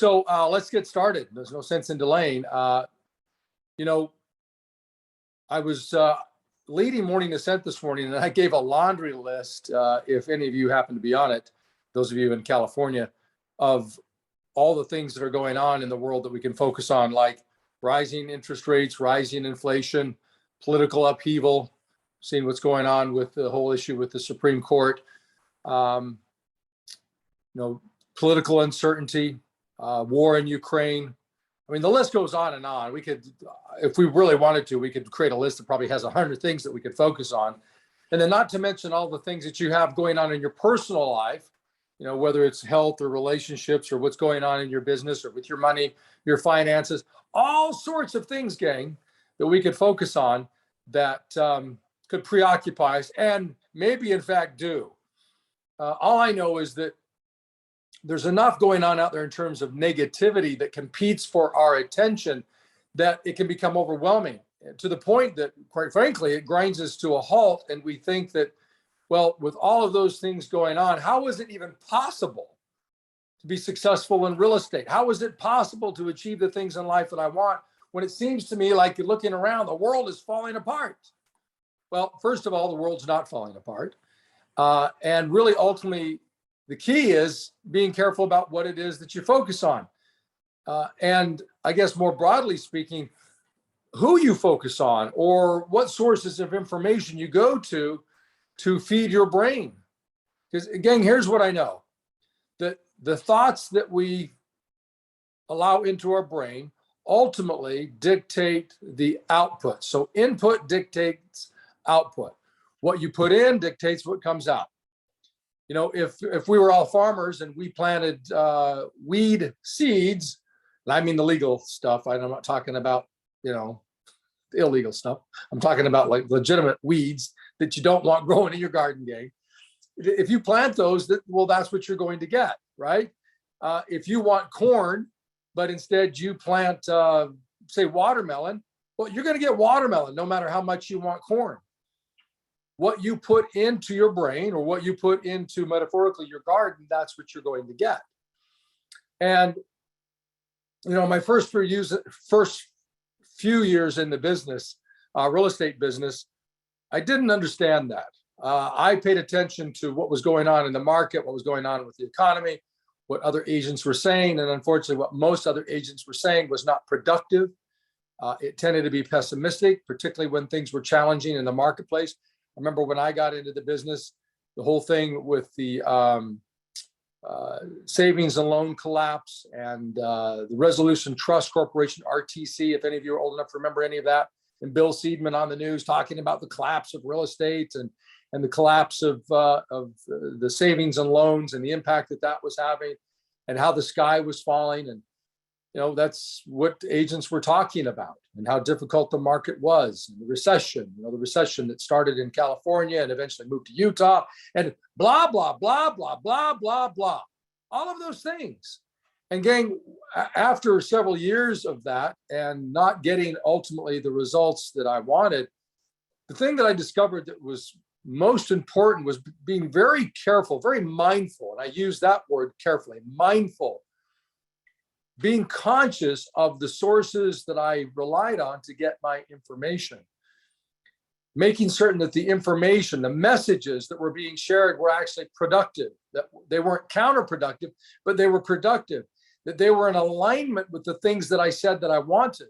So let's get started. There's no sense in delaying. You know, I was leading Morning Ascent this morning, and I gave a laundry list, if any of you happen to be on it, those of you in California, of all the things that are going on in the world that we can focus on, like rising interest rates, rising inflation, political upheaval, seeing what's going on with the whole issue with the Supreme Court, political uncertainty, war in Ukraine. I mean, the list goes on and on. We could, if we really wanted to, we could create a list that probably has 100 things that we could focus on. And then not to mention all the things that you have going on in your personal life, whether it's health or relationships or what's going on in your business or with your money, your finances, all sorts of things, gang, that we could focus on that could preoccupy us and maybe in fact do. All I know is that there's enough going on out there in terms of negativity that competes for our attention that it can become overwhelming to the point that, quite frankly, it grinds us to a halt. And we think that, well, with all of those things going on, how is it even possible to be successful in real estate? How is it possible to achieve the things in life that I want when it seems to me like you're looking around, the world is falling apart? Well, first of all, the world's not falling apart. And really, ultimately, the key is being careful about what it is that you focus on. And I guess more broadly speaking, who you focus on or what sources of information you go to feed your brain. Because again, here's what I know, that the thoughts that we allow into our brain ultimately dictate the output. So input dictates output. What you put in dictates what comes out. If we were all farmers and we planted weed seeds, and I mean the legal stuff, I'm not talking about, the illegal stuff. I'm talking about like legitimate weeds that you don't want growing in your garden, gang. If you plant those, that's what you're going to get, right? If you want corn, but instead you plant, say, watermelon, well, you're going to get watermelon no matter how much you want corn. What you put into your brain or what you put into, metaphorically, your garden, that's what you're going to get. And, my first few years in the business, real estate business, I didn't understand that. I paid attention to what was going on in the market, what was going on with the economy, what other agents were saying. And unfortunately, what most other agents were saying was not productive. It tended to be pessimistic, particularly when things were challenging in the marketplace. I remember when I got into the business, the whole thing with the savings and loan collapse and the Resolution Trust Corporation, RTC, if any of you are old enough to remember any of that, and Bill Seidman on the news talking about the collapse of real estate and the collapse of the savings and loans and the impact that was having and how the sky was falling. And that's what agents were talking about and how difficult the market was, and the recession, the recession that started in California and eventually moved to Utah, and blah, blah, blah, blah, blah, blah, blah, all of those things. And gang, after several years of that and not getting ultimately the results that I wanted, the thing that I discovered that was most important was being very careful, very mindful. And I use that word carefully, mindful. Being conscious of the sources that I relied on to get my information, making certain that the information, the messages that were being shared were actually productive, that they weren't counterproductive, but they were productive, that they were in alignment with the things that I said that I wanted.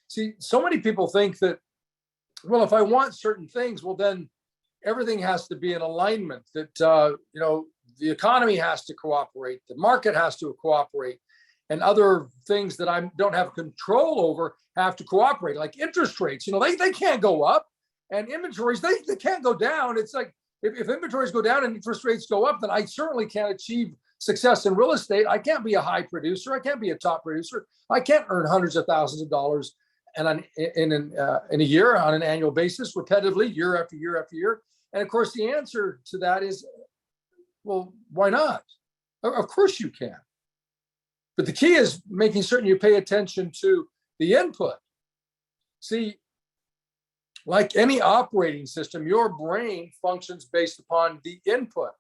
See, so many people think that, well, if I want certain things, well, then everything has to be in alignment, that, the economy has to cooperate, the market has to cooperate, and other things that I don't have control over have to cooperate, like interest rates. They can't go up, and inventories, they can't go down. It's like, if inventories go down and interest rates go up, then I certainly can't achieve success in real estate. I can't be a high producer. I can't be a top producer. I can't earn hundreds of thousands of dollars in a year on an annual basis, repetitively, year after year after year. And of course, the answer to that is, well, why not? Of course you can. But the key is making certain you pay attention to the input. See, like any operating system, your brain functions based upon the input.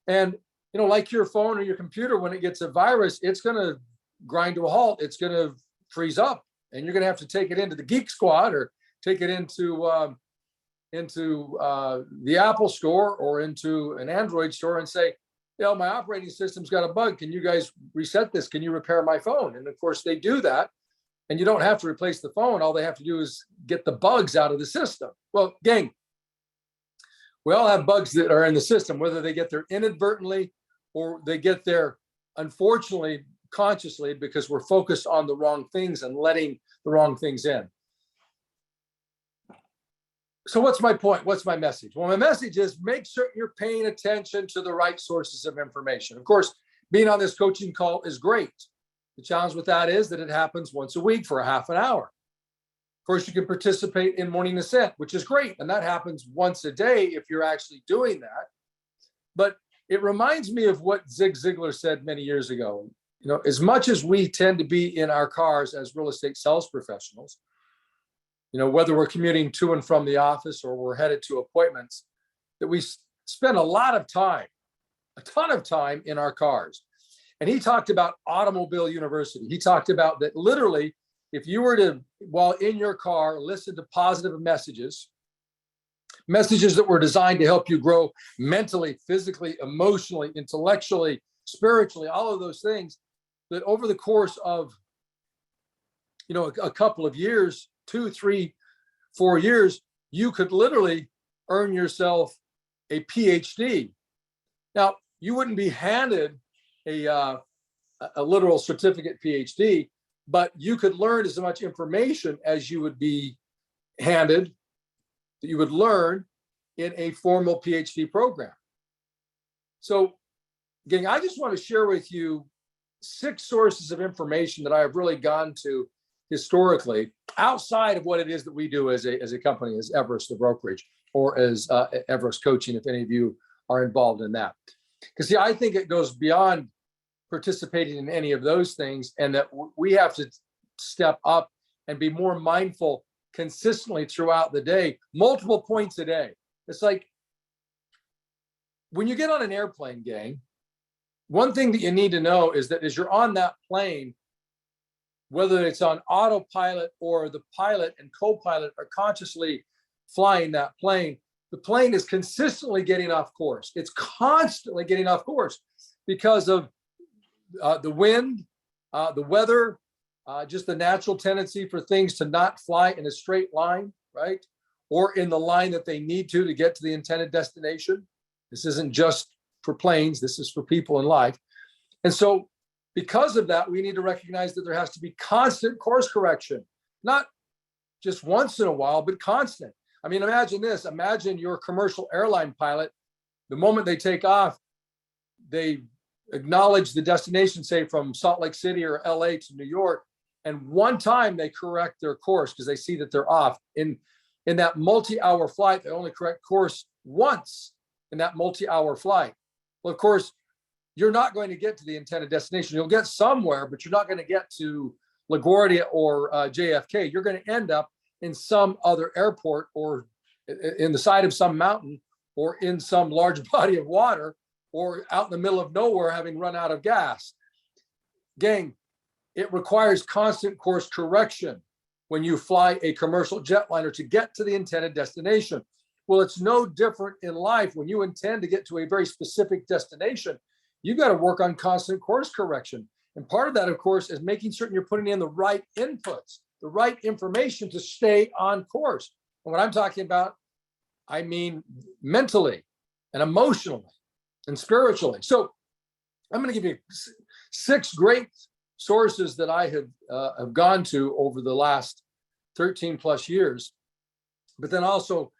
And, like your phone or your computer, when it gets a virus, it's going to grind to a halt, it's going to freeze up, and you're going to have to take it into the Geek Squad or take it into the Apple store or into an Android store and say, my operating system's got a bug. Can you guys reset this? Can you repair my phone? And of course they do that. And you don't have to replace the phone. All they have to do is get the bugs out of the system. Well, gang, we all have bugs that are in the system, whether they get there inadvertently or they get there, unfortunately, consciously, because we're focused on the wrong things and letting the wrong things in. So what's my point? What's my message? Well, my message is make sure you're paying attention to the right sources of information. Of course, being on this coaching call is great. The challenge with that is that it happens once a week for a half an hour. Of course, you can participate in Morning Ascent, which is great. And that happens once a day if you're actually doing that. But it reminds me of what Zig Ziglar said many years ago. As much as we tend to be in our cars as real estate sales professionals, whether we're commuting to and from the office or we're headed to appointments, that we spend a ton of time in our cars. And he talked about Automobile University. He talked about that literally, if you were to, while in your car, listen to positive messages that were designed to help you grow mentally, physically, emotionally, intellectually, spiritually, all of those things, that over the course of, a couple of years, 2, 3, 4 years, you could literally earn yourself a PhD. Now, you wouldn't be handed a literal certificate PhD, but you could learn as much information as you would be handed, that you would learn in a formal PhD program. So, gang, I just want to share with you 6 sources of information that I have really gone to historically, outside of what it is that we do as a company, as Everest, the brokerage, or as Everest Coaching, if any of you are involved in that. Because see, I think it goes beyond participating in any of those things, and that we have to step up and be more mindful consistently throughout the day, multiple points a day. It's like when you get on an airplane, gang, one thing that you need to know is that as you're on that plane, whether it's on autopilot or the pilot and co-pilot are consciously flying that plane, the plane is consistently getting off course. It's constantly getting off course because of the wind, the weather, just the natural tendency for things to not fly in a straight line, right? Or in the line that they need to get to the intended destination. This isn't just for planes, this is for people in life. And so because of that, we need to recognize that there has to be constant course correction, not just once in a while, but constant. I mean, imagine this. Imagine you're a commercial airline pilot. The moment they take off, they acknowledge the destination, say from Salt Lake City or LA to New York. And one time they correct their course because they see that they're off. In that multi-hour flight, they only correct course once in that multi-hour flight. Well, of course, you're not going to get to the intended destination. You'll get somewhere, but you're not going to get to LaGuardia or JFK. You're going to end up in some other airport or in the side of some mountain or in some large body of water or out in the middle of nowhere having run out of gas. Gang, it requires constant course correction when you fly a commercial jetliner to get to the intended destination. Well, it's no different in life. When you intend to get to a very specific destination, you've got to work on constant course correction. And part of that, of course, is making certain you're putting in the right inputs, the right information to stay on course. And what I'm talking about, I mean mentally and emotionally and spiritually. So I'm going to give you 6 great sources that I have gone to over the last 13 plus years, but then also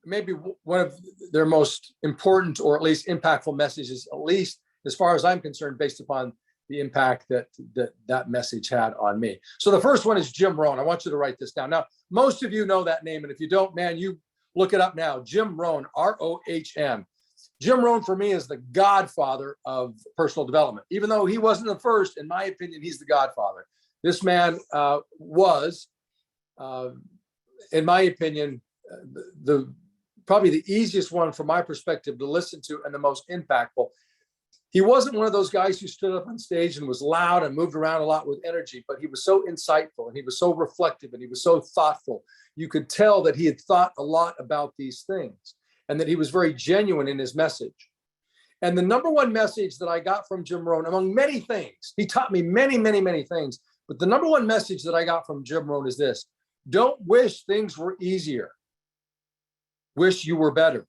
maybe one of their most important or at least impactful messages, at least as far as I'm concerned, based upon the impact that message had on me. So the first one is Jim Rohn. I want you to write this down. Now, most of you know that name, and if you don't, man, you look it up now. Jim Rohn, R-O-H-N. Jim Rohn, for me, is the godfather of personal development. Even though he wasn't the first, in my opinion, he's the godfather. This man was, in my opinion, probably the easiest one from my perspective to listen to and the most impactful. He wasn't one of those guys who stood up on stage and was loud and moved around a lot with energy, but he was so insightful and he was so reflective and he was so thoughtful. You could tell that he had thought a lot about these things and that he was very genuine in his message. And the number one message that I got from Jim Rohn, among many things, he taught me many, many, many things, but the number one message that I got from Jim Rohn is this: don't wish things were easier. Wish you were better.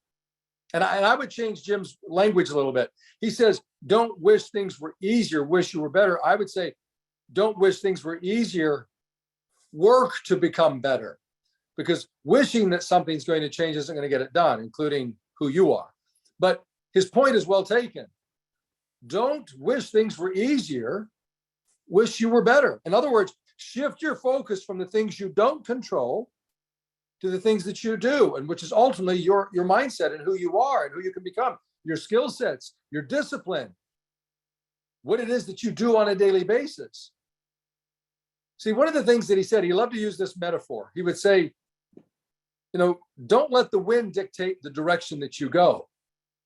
And I would change Jim's language a little bit. He says, don't wish things were easier, wish you were better. I would say, don't wish things were easier, work to become better. Because wishing that something's going to change isn't going to get it done, including who you are. But his point is well taken. Don't wish things were easier, wish you were better. In other words, shift your focus from the things you don't control to the things that you do, and which is ultimately your mindset and who you are and who you can become, your skill sets, your discipline, what it is that you do on a daily basis. See, one of the things that he said, he loved to use this metaphor. He would say, don't let the wind dictate the direction that you go.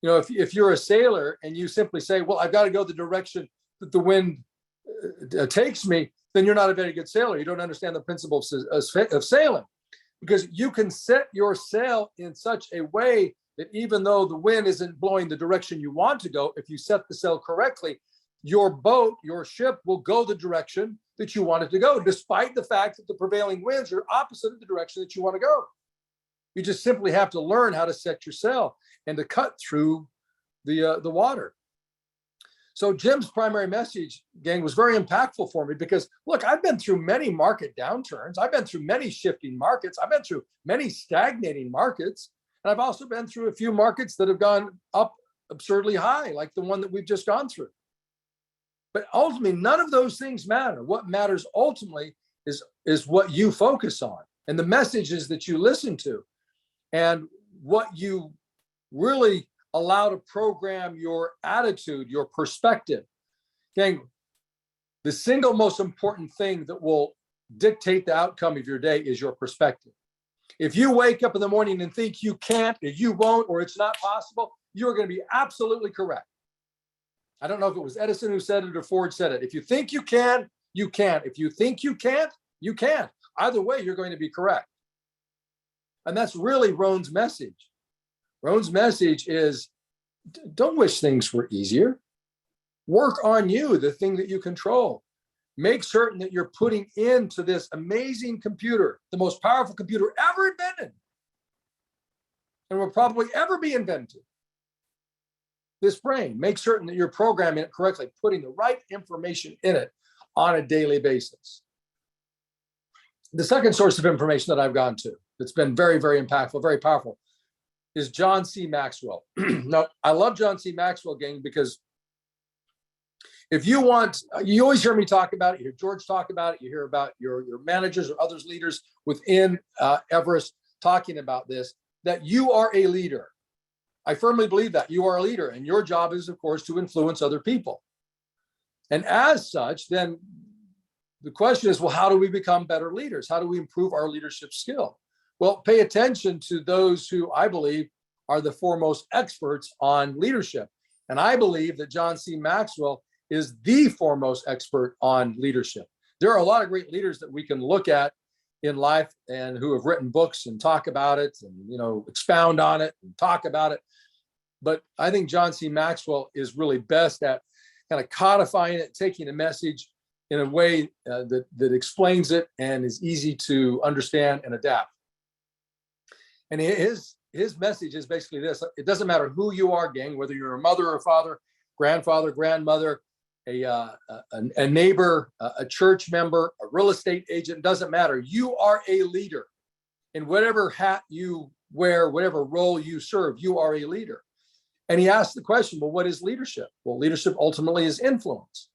If you're a sailor and you simply say, well, I've got to go the direction that the wind takes me, then you're not a very good sailor. You don't understand the principles of sailing. Because you can set your sail in such a way that even though the wind isn't blowing the direction you want to go, if you set the sail correctly, your boat, your ship will go the direction that you want it to go, despite the fact that the prevailing winds are opposite of the direction that you want to go. You just simply have to learn how to set your sail and to cut through the water. So Jim's primary message, gang, was very impactful for me because, look, I've been through many market downturns. I've been through many shifting markets. I've been through many stagnating markets. And I've also been through a few markets that have gone up absurdly high, like the one that we've just gone through. But ultimately, none of those things matter. What matters ultimately is what you focus on and the messages that you listen to and what you really allow to program your attitude, your perspective. Gang, the single most important thing that will dictate the outcome of your day is your perspective. If you wake up in the morning and think you can't, or you won't, or it's not possible, you're going to be absolutely correct. I don't know if it was Edison who said it or Ford said it. If you think you can, you can't. If you think you can't, you can't. Either way, you're going to be correct. And that's really Rohn's message. Rohn's message is, don't wish things were easier. Work on you, the thing that you control. Make certain that you're putting into this amazing computer, the most powerful computer ever invented, and will probably ever be invented. This brain, make certain that you're programming it correctly, putting the right information in it on a daily basis. The second source of information that I've gone to that's been very, very impactful, very powerful, is John C. Maxwell. Now, I love John C. Maxwell, gang, because if you want, you always hear me talk about it, you hear George talk about it, you hear about your managers or others leaders within Everest talking about this, that you are a leader. I firmly believe that you are a leader, and your job is, of course, to influence other people. And as such, then the question is, well, how do we become better leaders? How do we improve our leadership skill? Well, pay attention to those who I believe are the foremost experts on leadership. And I believe that John C. Maxwell is the foremost expert on leadership. There are a lot of great leaders that we can look at in life and who have written books and talk about it and, expound on it and talk about it. But I think John C. Maxwell is really best at kind of codifying it, taking a message in a way that explains it and is easy to understand and adapt. And his message is basically this: it doesn't matter who you are, gang, whether you're a mother or father, grandfather, grandmother, a neighbor, a church member, a real estate agent, doesn't matter. You are a leader. In whatever hat you wear, whatever role you serve, you are a leader. And he asked the question, well, what is leadership? Well, leadership ultimately is influence.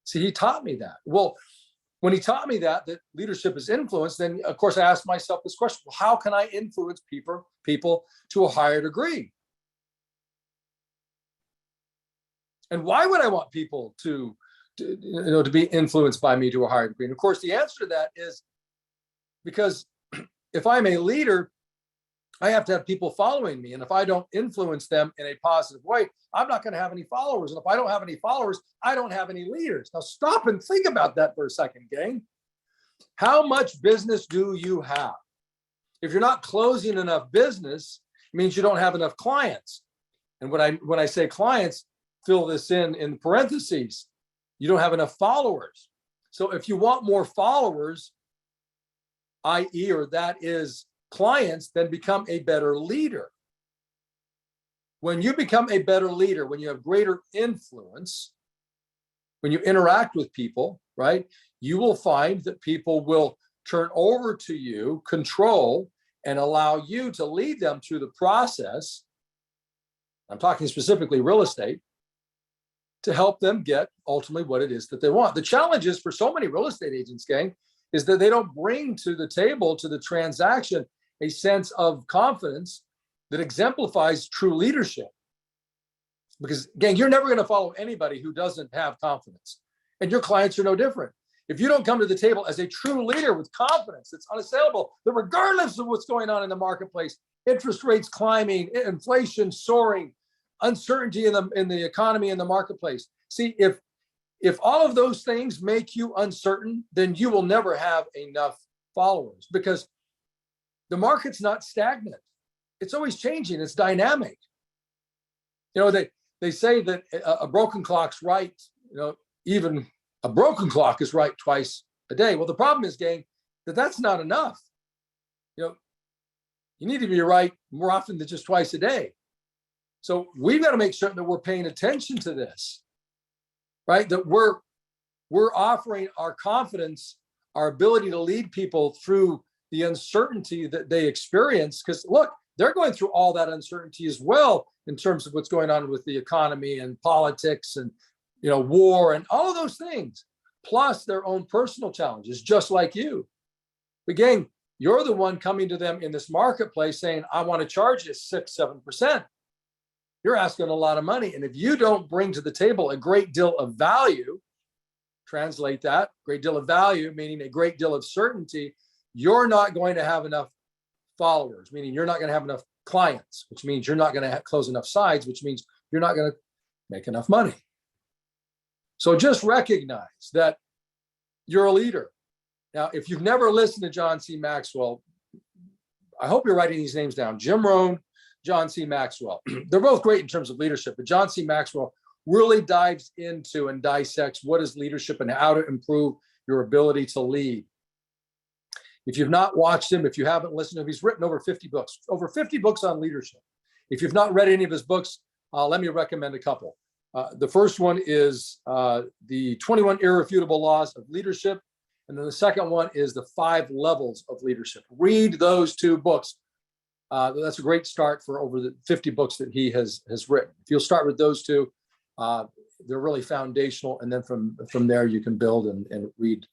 See, he taught me that. Well, when he taught me that leadership is influence, then of course I asked myself this question: well, how can I influence people to a higher degree? And why would I want people to be influenced by me to a higher degree? And of course, the answer to that is because if I'm a leader, I have to have people following me. And if I don't influence them in a positive way, I'm not going to have any followers. And if I don't have any followers, I don't have any leaders. Now stop and think about that for a second, gang. How much business do you have? If you're not closing enough business, it means you don't have enough clients. And when I say clients, fill this in parentheses. You don't have enough followers. So if you want more followers, i.e., or that is clients, then become a better leader. When you become a better leader, when you have greater influence, when you interact with people, right, you will find that people will turn over to you, control, and allow you to lead them through the process. I'm talking specifically real estate, to help them get ultimately what it is that they want. The challenge is for so many real estate agents, gang, is that they don't bring to the table, to the transaction, a sense of confidence that exemplifies true leadership. Because, gang, you're never going to follow anybody who doesn't have confidence. And your clients are no different. If you don't come to the table as a true leader with confidence that's unassailable, that regardless of what's going on in the marketplace, interest rates climbing, inflation soaring, uncertainty in the economy and the marketplace. See, if all of those things make you uncertain, then you will never have enough followers, because the market's not stagnant. It's always changing. It's dynamic. You know, they say that a broken clock's right. You know, even a broken clock is right twice a day. Well, the problem is, gang, that's not enough. You know, you need to be right more often than just twice a day. So we've got to make certain that we're paying attention to this, right? That we're offering our confidence, our ability to lead people through the uncertainty that they experience. Because look, they're going through all that uncertainty as well in terms of what's going on with the economy and politics and, you know, war and all of those things, plus their own personal challenges, just like you. Again, you're the one coming to them in this marketplace saying, I want to charge you 6-7%. You're asking a lot of money. And if you don't bring to the table a great deal of value, translate that, great deal of value, meaning a great deal of certainty, you're not going to have enough followers, meaning you're not going to have enough clients, which means you're not going to close enough sides, which means you're not going to make enough money. So just recognize that you're a leader. Now, if you've never listened to John C. Maxwell, I hope you're writing these names down. Jim Rohn, John C. Maxwell. They're both great in terms of leadership, but John C. Maxwell really dives into and dissects what is leadership and how to improve your ability to lead. If you've not watched him, if you haven't listened to him, he's written over 50 books on leadership. If you've not read any of his books, let me recommend a couple. The first one is the 21 Irrefutable Laws of Leadership. And then the second one is the 5 Levels of Leadership. Read those 2 books. That's a great start for over the 50 books that he has written. If you'll start with those 2, they're really foundational. And then from there, you can build and read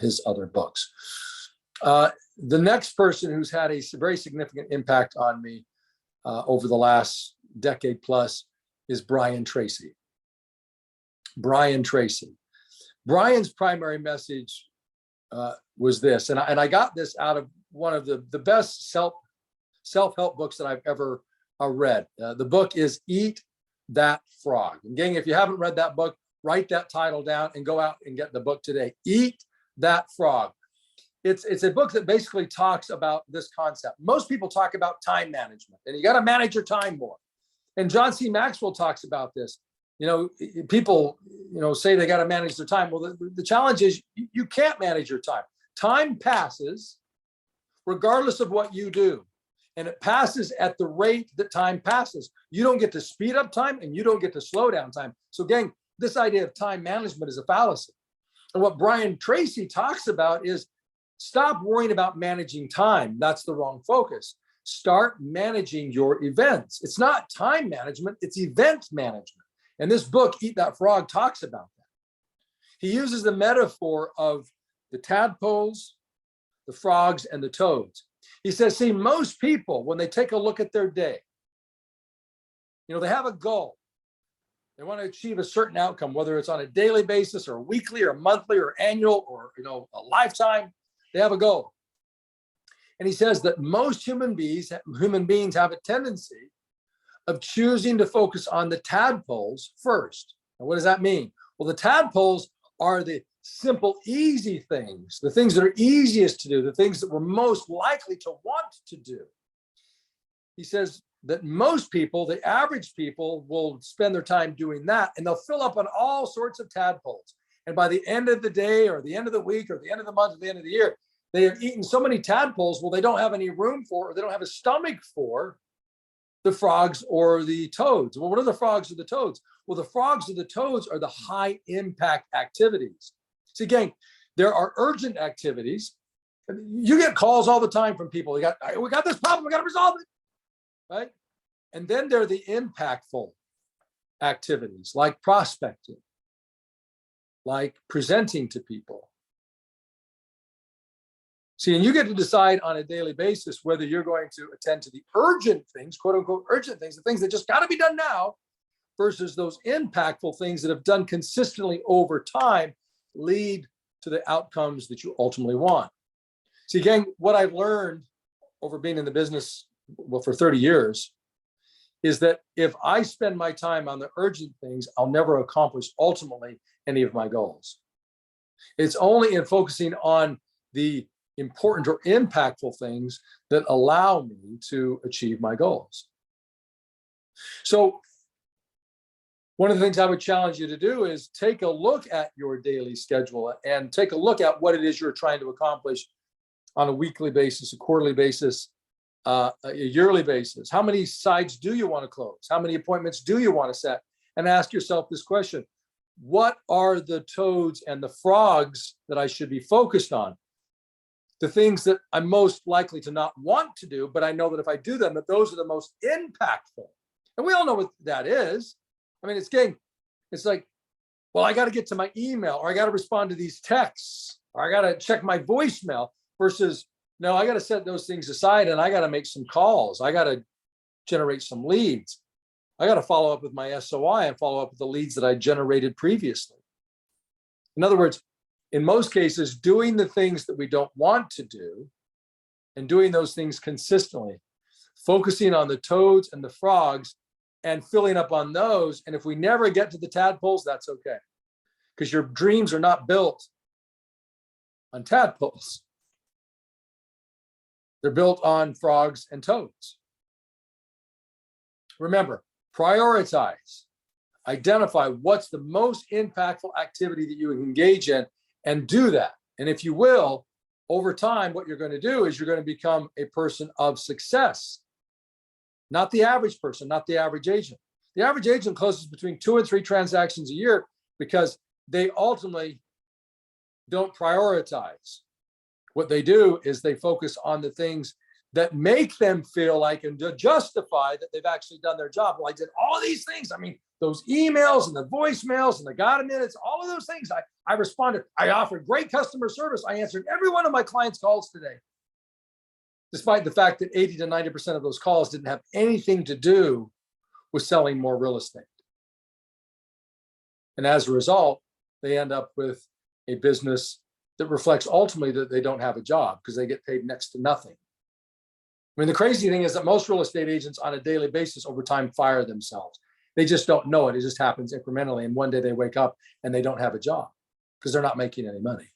his other books. The next person who's had a very significant impact on me over the last decade plus is Brian Tracy. Brian Tracy. Brian's primary message was this, and I got this out of one of the best self-help books that I've ever read. The book is Eat That Frog. And gang, if you haven't read that book, write that title down and go out and get the book today. Eat That Frog. It's a book that basically talks about this concept. Most people talk about time management, and you got to manage your time more. And John C. Maxwell talks about this. You know, people, say they got to manage their time. Well, the challenge is you can't manage your time. Time passes regardless of what you do. And it passes at the rate that time passes. You don't get to speed up time and you don't get to slow down time. So gang, this idea of time management is a fallacy. And what Brian Tracy talks about is stop worrying about managing time. That's the wrong focus. Start managing your events. It's not time management, it's event management. And this book, Eat That Frog, talks about that. He uses the metaphor of the tadpoles, the frogs, and the toads. He says, see, most people, when they take a look at their day, they have a goal. They want to achieve a certain outcome, whether it's on a daily basis or weekly or monthly or annual or, a lifetime. They have a goal. And he says that most human beings have a tendency of choosing to focus on the tadpoles first. And what does that mean? Well, the tadpoles are the simple, easy things, the things that are easiest to do, the things that we're most likely to want to do. He says that most people, the average people, will spend their time doing that, and they'll fill up on all sorts of tadpoles. And by the end of the day or the end of the week or the end of the month or the end of the year, they have eaten so many tadpoles, well, they don't have any room for, or they don't have a stomach for the frogs or the toads. Well, what are the frogs or the toads? Well, the frogs or the toads are the high impact activities. So again, there are urgent activities. You get calls all the time from people. We got this problem, we got to resolve it, right? And then there are the impactful activities like prospecting, like presenting to people. See, and you get to decide on a daily basis whether you're going to attend to the urgent things, quote unquote, urgent things, the things that just got to be done now, versus those impactful things that have done consistently over time lead to the outcomes that you ultimately want. See, again, what I've learned over being in the business, well, for 30 years, is that if I spend my time on the urgent things, I'll never accomplish ultimately any of my goals. It's only in focusing on the important or impactful things that allow me to achieve my goals. So one of the things I would challenge you to do is take a look at your daily schedule and take a look at what it is you're trying to accomplish on a weekly basis, a quarterly basis, a yearly basis. How many sites do you want to close? How many appointments do you want to set? And ask yourself this question: what are the toads and the frogs that I should be focused on? The things that I'm most likely to not want to do, but I know that if I do them, that those are the most impactful. And we all know what that is. I mean, it's like, well, I got to get to my email, or I got to respond to these texts, or I got to check my voicemail, versus, no, I got to set those things aside and I got to make some calls. I got to generate some leads. I got to follow up with my SOI and follow up with the leads that I generated previously. In other words, in most cases, doing the things that we don't want to do and doing those things consistently, focusing on the toads and the frogs and filling up on those. And if we never get to the tadpoles, that's okay, because your dreams are not built on tadpoles. They're built on frogs and toads. Remember, prioritize, identify what's the most impactful activity that you engage in, and do that. And if you will, over time, what you're going to do is you're going to become a person of success, not the average person, not the average agent. The average agent closes between 2 and 3 transactions a year because they ultimately don't prioritize. What they do is they focus on the things that make them feel like and to justify that they've actually done their job. Well, I did all of these things. I mean, those emails and the voicemails and the got minutes, all of those things. I responded. I offered great customer service. I answered every one of my clients' calls today, despite the fact that 80 to 90% of those calls didn't have anything to do with selling more real estate. And as a result, they end up with a business that reflects ultimately that they don't have a job because they get paid next to nothing. I mean, the crazy thing is that most real estate agents on a daily basis over time fire themselves. They just don't know it. It just happens incrementally. And one day they wake up and they don't have a job because they're not making any money.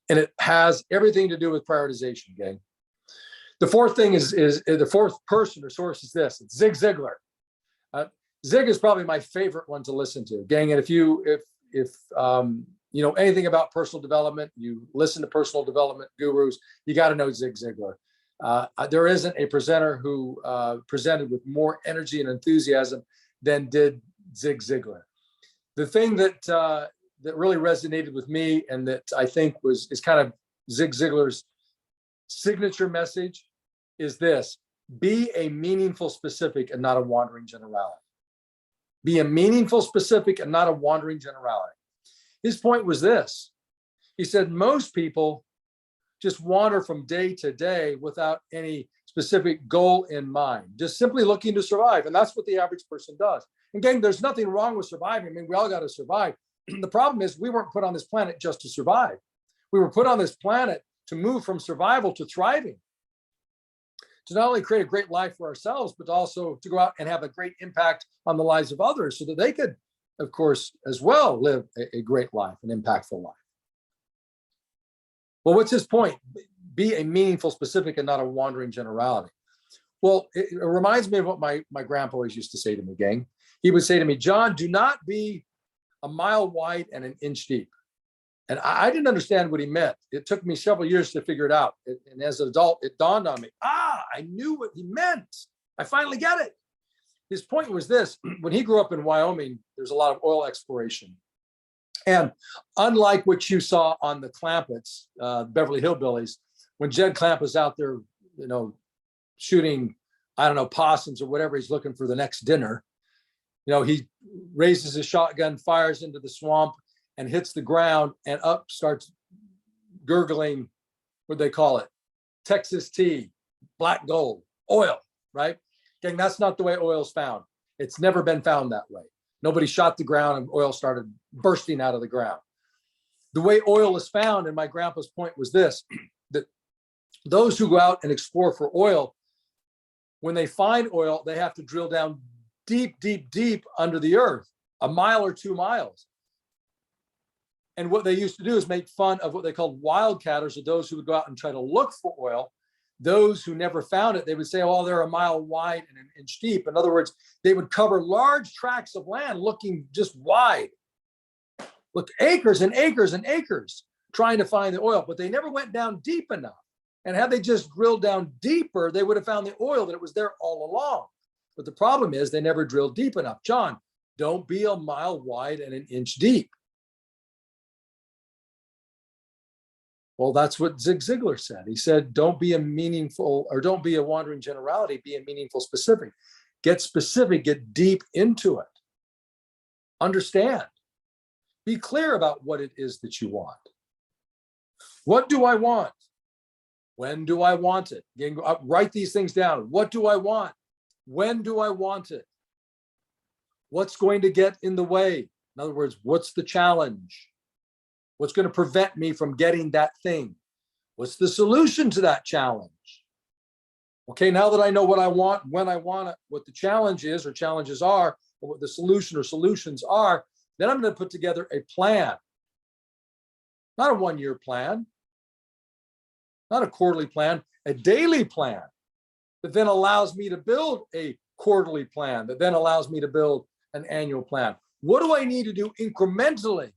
And it has everything to do with prioritization, gang. The fourth thing is the fourth person or source is this. It's Zig Ziglar. Zig is probably my favorite one to listen to, gang. And if you know anything about personal development, you listen to personal development gurus, you got to know Zig Ziglar. There isn't a presenter who presented with more energy and enthusiasm than did Zig Ziglar. The thing that that really resonated with me and that I think is kind of Zig Ziglar's signature message is this: be a meaningful specific and not a wandering generality. Be a meaningful specific and not a wandering generality. His point was this. He said most people just wander from day to day without any specific goal in mind, just simply looking to survive. And that's what the average person does. And gang, there's nothing wrong with surviving. I mean, we all got to survive. The problem is we weren't put on this planet just to survive. We were put on this planet to move from survival to thriving. to not only create a great life for ourselves, but also to go out and have a great impact on the lives of others so that they could, of course, as well live a great life, an impactful life. Well, what's his point? Be a meaningful specific and not a wandering generality. Well, it reminds me of what my grandpa always used to say to me, gang. He would say to me, John, do not be a mile wide and an inch deep. And I didn't understand what he meant. It took me several years to figure it out. And as an adult, it dawned on me. I knew what he meant. I finally get it. His point was this. When he grew up in Wyoming, there's a lot of oil exploration. And unlike what you saw on the Clampetts, Beverly Hillbillies, when Jed Clamp was out there, shooting, I don't know, possums or whatever he's looking for the next dinner, he raises his shotgun, fires into the swamp, and hits the ground, and up starts gurgling, what they call it, Texas tea, black gold, oil, right? Gang, that's not the way oil is found. It's never been found that way. Nobody shot the ground and oil started bursting out of the ground. The way oil is found, and my grandpa's point was this, that those who go out and explore for oil, when they find oil, they have to drill down deep, deep, deep under the earth, a mile or 2 miles. And what they used to do is make fun of what they called wildcatters, or those who would go out and try to look for oil. Those who never found it, they would say, oh, they're a mile wide and an inch deep. In other words, they would cover large tracts of land looking just wide. Look, acres and acres and acres trying to find the oil, but they never went down deep enough. And had they just drilled down deeper, they would have found the oil, that it was there all along. But the problem is they never drilled deep enough. John, don't be a mile wide and an inch deep. Well, that's what Zig Ziglar said. He said, don't be a wandering generality, be a meaningful specific. Get specific, get deep into it. Understand. Be clear about what it is that you want. What do I want? When do I want it? Again, write these things down. What do I want? When do I want it? What's going to get in the way? In other words, what's the challenge? What's going to prevent me from getting that thing? What's the solution to that challenge? Okay, now that I know what I want, when I want it, what the challenge is or challenges are, or what the solution or solutions are, then I'm going to put together a plan. Not a one-year plan, not a quarterly plan, a daily plan that then allows me to build a quarterly plan, that then allows me to build an annual plan. What do I need to do incrementally?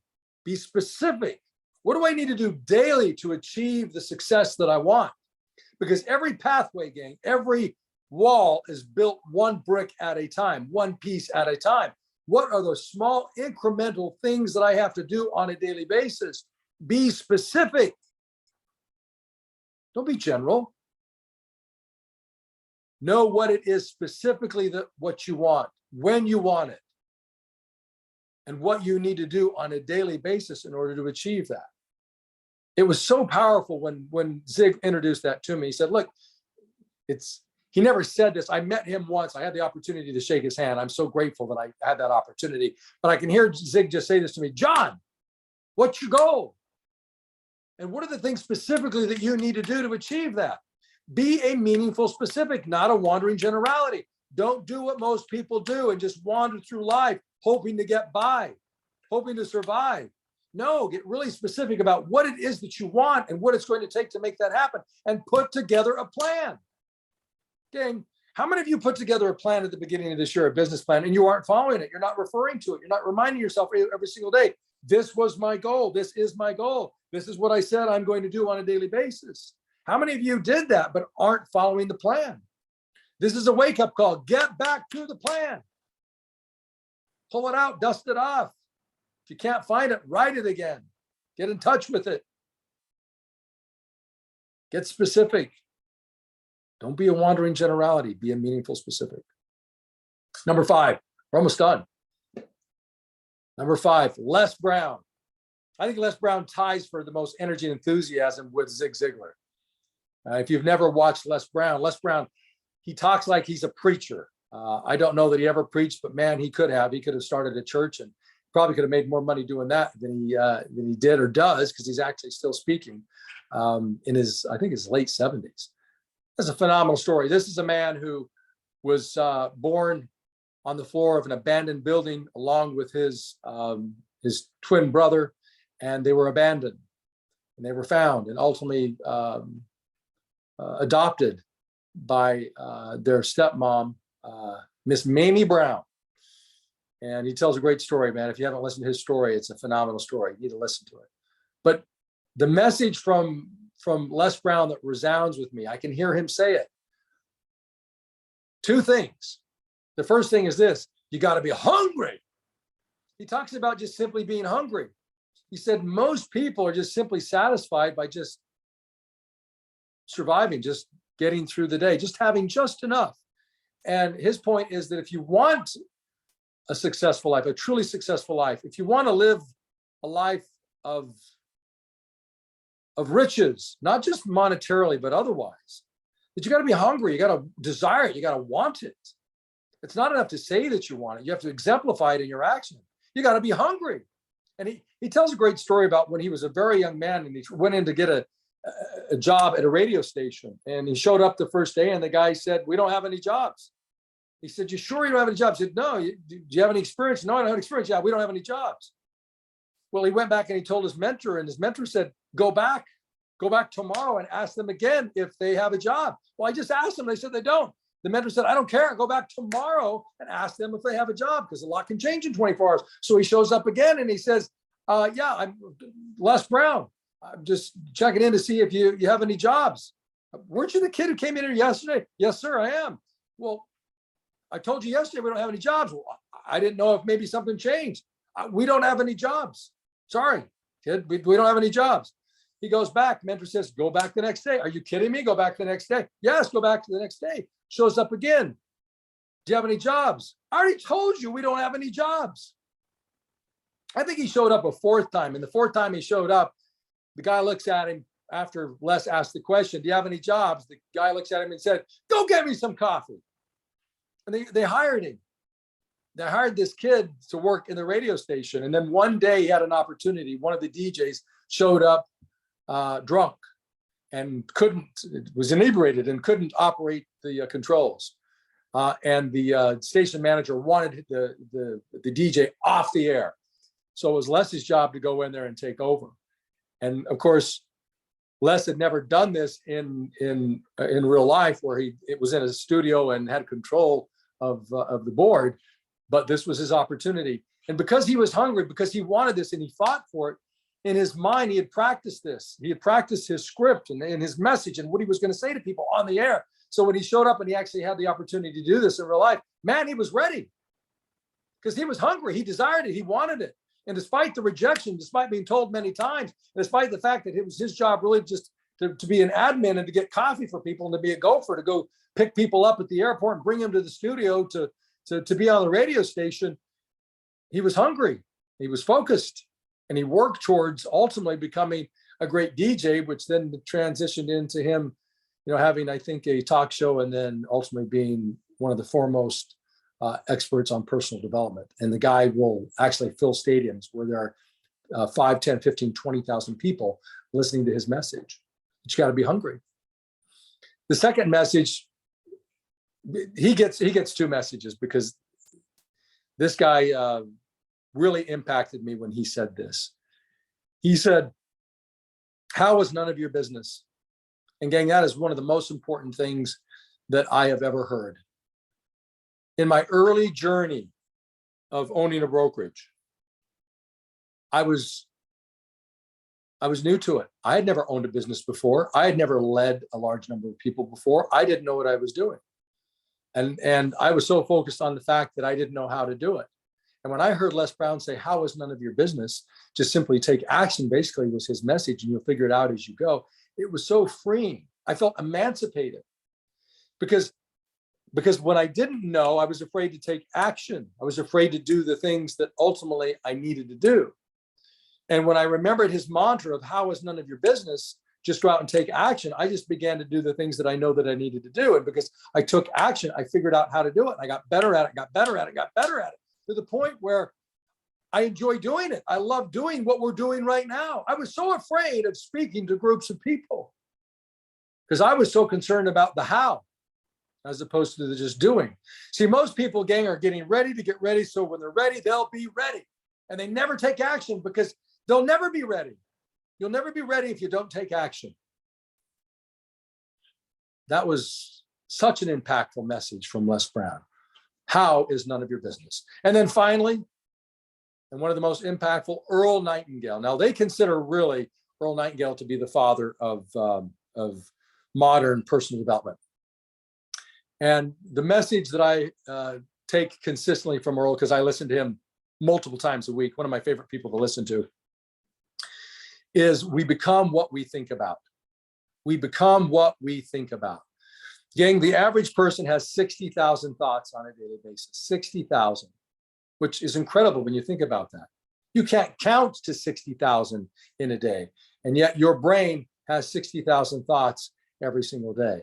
Be specific. What do I need to do daily to achieve the success that I want? Because every pathway, gang, every wall is built one brick at a time, one piece at a time. What are those small incremental things that I have to do on a daily basis? Be specific. Don't be general. Know what it is specifically what you want, when you want it, and what you need to do on a daily basis in order to achieve that. It was so powerful when Zig introduced that to me. He said, look, he never said this. I met him once. I had the opportunity to shake his hand. I'm so grateful that I had that opportunity. But I can hear Zig just say this to me, John, what's your goal? And what are the things specifically that you need to do to achieve that? Be a meaningful specific, not a wandering generality. Don't do what most people do and just wander through life hoping to get by, hoping to survive. No, get really specific about what it is that you want and what it's going to take to make that happen, and put together a plan. Gang, how many of you put together a plan at the beginning of this year, a business plan, and you aren't following it? You're not referring to it. You're not reminding yourself every single day, this was my goal. This is my goal. This is what I said I'm going to do on a daily basis. How many of you did that but aren't following the plan? This is a wake-up call. Get back to the plan. Pull it out, dust it off. If you can't find it, write it again. Get in touch with it. Get specific. Don't be a wandering generality. Be a meaningful specific. Number 5, we're almost done. Number 5, Les Brown. I think Les Brown ties for the most energy and enthusiasm with Zig Ziglar. If you've never watched Les Brown, he talks like he's a preacher. I don't know that he ever preached, but man, he could have. He could have started a church and probably could have made more money doing that than he did or does, because he's actually still speaking in his late 70s. It's a phenomenal story. This is a man who was born on the floor of an abandoned building along with his twin brother, and they were abandoned, and they were found and ultimately adopted by their stepmom, Miss Mamie Brown. And he tells a great story, man. If you haven't listened to his story, it's a phenomenal story. You need to listen to it. But the message from Les Brown that resounds with me, I can hear him say it. Two things. The first thing is this: you got to be hungry. He talks about just simply being hungry. He said most people are just simply satisfied by just surviving, just getting through the day, just having just enough. And his point is that if you want a successful life, a truly successful life, if you want to live a life of riches, not just monetarily, but otherwise, that you got to be hungry. You got to desire it. You got to want it. It's not enough to say that you want it. You have to exemplify it in your action. You got to be hungry. And he tells a great story about when he was a very young man and he went in to get a job at a radio station. And he showed up the first day and the guy said, "We don't have any jobs." He said, "You sure you don't have any jobs?" He said, "No. Do you have any experience?" "No, I don't have any experience." "Yeah, we don't have any jobs." Well, he went back and he told his mentor, and his mentor said, go back tomorrow and ask them again if they have a job." "Well, I just asked them. They said they don't." The mentor said, "I don't care. Go back tomorrow and ask them if they have a job, because a lot can change in 24 hours. So he shows up again and he says, "Yeah, I'm Les Brown. I'm just checking in to see if you have any jobs." "Weren't you the kid who came in here yesterday?" "Yes, sir, I am." "Well, I told you yesterday we don't have any jobs." "Well, I didn't know if maybe something changed." "We don't have any jobs. Sorry, kid, we don't have any jobs." He goes back. Mentor says, "Go back the next day." "Are you kidding me? Go back the next day." "Yes, go back to the next day." Shows up again. "Do you have any jobs?" "I already told you we don't have any jobs." I think he showed up a fourth time. And the fourth time he showed up, the guy looks at him after Les asked the question, "Do you have any jobs?" The guy looks at him and said, "Go get me some coffee." And they hired him. They hired this kid to work in the radio station. And then one day he had an opportunity. One of the DJs showed up drunk and was inebriated and couldn't operate the controls. And the station manager wanted the DJ off the air. So it was Les's job to go in there and take over. And of course, Les had never done this in real life, where it was in a studio and had control of the board. But this was his opportunity. And because he was hungry, because he wanted this and he fought for it, in his mind, he had practiced this. He had practiced his script and his message and what he was going to say to people on the air. So when he showed up and he actually had the opportunity to do this in real life, man, he was ready, because he was hungry. He desired it. He wanted it. And despite the rejection, despite being told many times, and despite the fact that it was his job really just to be an admin and to get coffee for people and to be a gopher, to go pick people up at the airport and bring them to the studio to be on the radio station, he was hungry. He was focused. And he worked towards ultimately becoming a great DJ, which then transitioned into him, having, I think, a talk show and then ultimately being one of the foremost experts on personal development. And the guy will actually fill stadiums where there are 5, 10, 15, 20,000 people listening to his message. But you got to be hungry. The second message, he gets two messages, because this guy really impacted me when he said this. He said, "How is none of your business?" And gang, that is one of the most important things that I have ever heard. In my early journey of owning a brokerage, I was new to it. I had never owned a business before. I had never led a large number of people before. I didn't know what I was doing. And I was so focused on the fact that I didn't know how to do it. And when I heard Les Brown say, "How is none of your business? Just simply take action," basically was his message, and you'll figure it out as you go. It was so freeing. I felt emancipated, because when I didn't know, I was afraid to take action. I was afraid to do the things that ultimately I needed to do. And when I remembered his mantra of "How is none of your business? Just go out and take action," I just began to do the things that I know that I needed to do. And because I took action, I figured out how to do it. I got better at it, got better at it, to the point where I enjoy doing it. I love doing what we're doing right now. I was so afraid of speaking to groups of people. because I was so concerned about the how as opposed to the just doing. See, most people, gang, are getting ready to get ready. So when they're ready, they'll be ready. And they never take action because they'll never be ready. You'll never be ready if you don't take action. That was such an impactful message from Les Brown. How is none of your business. And then finally, and one of the most impactful, Earl Nightingale. Now, they consider really Earl Nightingale to be the father of modern personal development. And the message that I take consistently from Earl, because I listen to him multiple times a week, one of my favorite people to listen to, is we become what we think about. We become what we think about. Gang, the average person has 60,000 thoughts on a daily basis, 60,000, which is incredible when you think about that. You can't count to 60,000 in a day, and yet your brain has 60,000 thoughts every single day.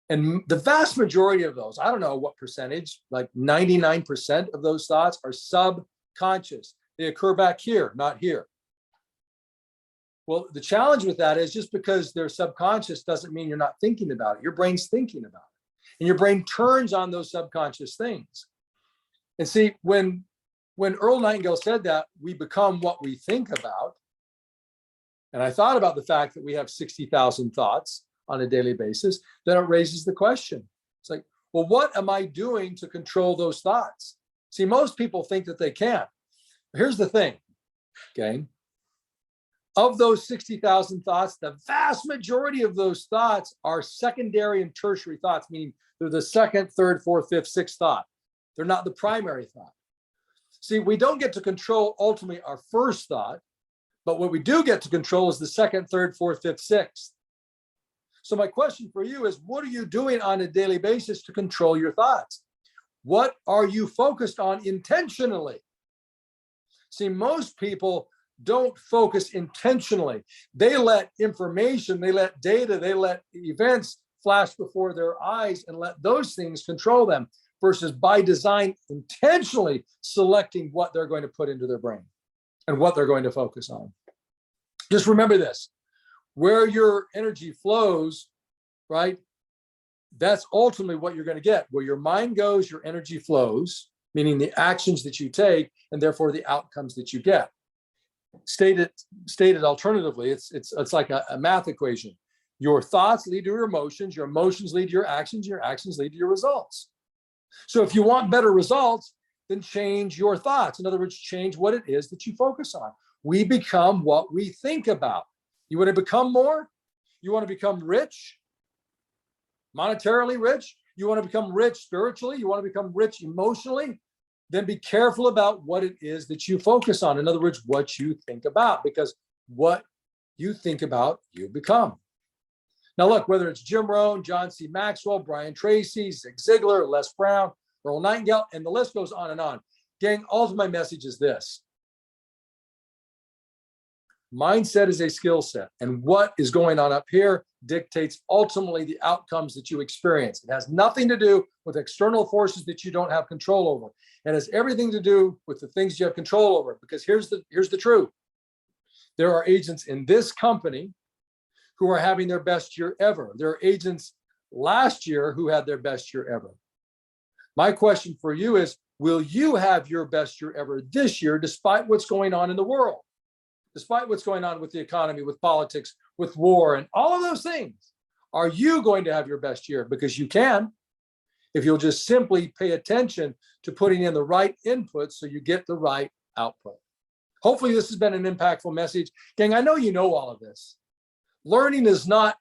And the vast majority of those, I don't know what percentage, like 99% of those thoughts are subconscious. They occur back here, not here. Well, the challenge with that is just because they're subconscious doesn't mean you're not thinking about it. Your brain's thinking about it. And your brain turns on those subconscious things. And see, when Earl Nightingale said that, we become what we think about. And I thought about the fact that we have 60,000 thoughts on a daily basis, then it raises the question. It's like, well, what am I doing to control those thoughts? See, most people think that they can. Here's the thing, okay? Of those 60,000 thoughts, the vast majority of those thoughts are secondary and tertiary thoughts, meaning they're the second, third, fourth, fifth, sixth thought. They're not the primary thought. See, we don't get to control ultimately our first thought, but what we do get to control is the second, third, fourth, fifth, sixth. So my question for you is, what are you doing on a daily basis to control your thoughts? What are you focused on intentionally? See, most people don't focus intentionally. They let information, they let data, they let events flash before their eyes and let those things control them versus by design intentionally selecting what they're going to put into their brain and what they're going to focus on. Just remember this, where your energy flows, right? That's ultimately what you're going to get. Where your mind goes, your energy flows, meaning the actions that you take and therefore the outcomes that you get. Stated alternatively, it's like a math equation. Your thoughts lead to your emotions lead to your actions lead to your results. So if you want better results, then change your thoughts. In other words, change what it is that you focus on. We become what we think about. You want to become more? You want to become rich? Monetarily rich? You want to become rich spiritually? You want to become rich emotionally? Then be careful about what it is that you focus on. In other words, what you think about, because what you think about, you become. Now, look, whether it's Jim Rohn, John C. Maxwell, Brian Tracy, Zig Ziglar, Les Brown, Earl Nightingale, and the list goes on and on. Gang, ultimate my message is this. Mindset is a skill set, and what is going on up here dictates ultimately the outcomes that you experience. It has nothing to do with external forces that you don't have control over. It has everything to do with the things you have control over, because here's the truth. There are agents in this company who are having their best year ever. There are agents last year who had their best year ever. My question for you is, will you have your best year ever this year, despite what's going on in the world? Despite what's going on with the economy, with politics, with war, and all of those things, are you going to have your best year? Because you can, if you'll just simply pay attention to putting in the right input so you get the right output. Hopefully this has been an impactful message. Gang, I know you know all of this. Learning is not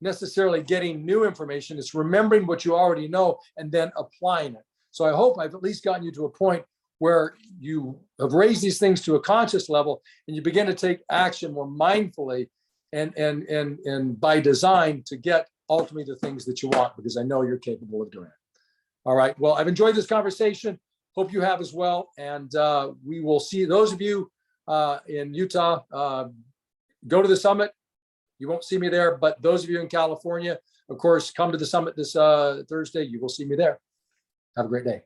necessarily getting new information. It's remembering what you already know and then applying it. So I hope I've at least gotten you to a point where you have raised these things to a conscious level and you begin to take action more mindfully and by design to get ultimately the things that you want, because I know you're capable of doing it. All right. Well, I've enjoyed this conversation. Hope you have as well. And we will see those of you in Utah, go to the summit. You won't see me there, but those of you in California, of course, come to the summit this Thursday. You will see me there. Have a great day.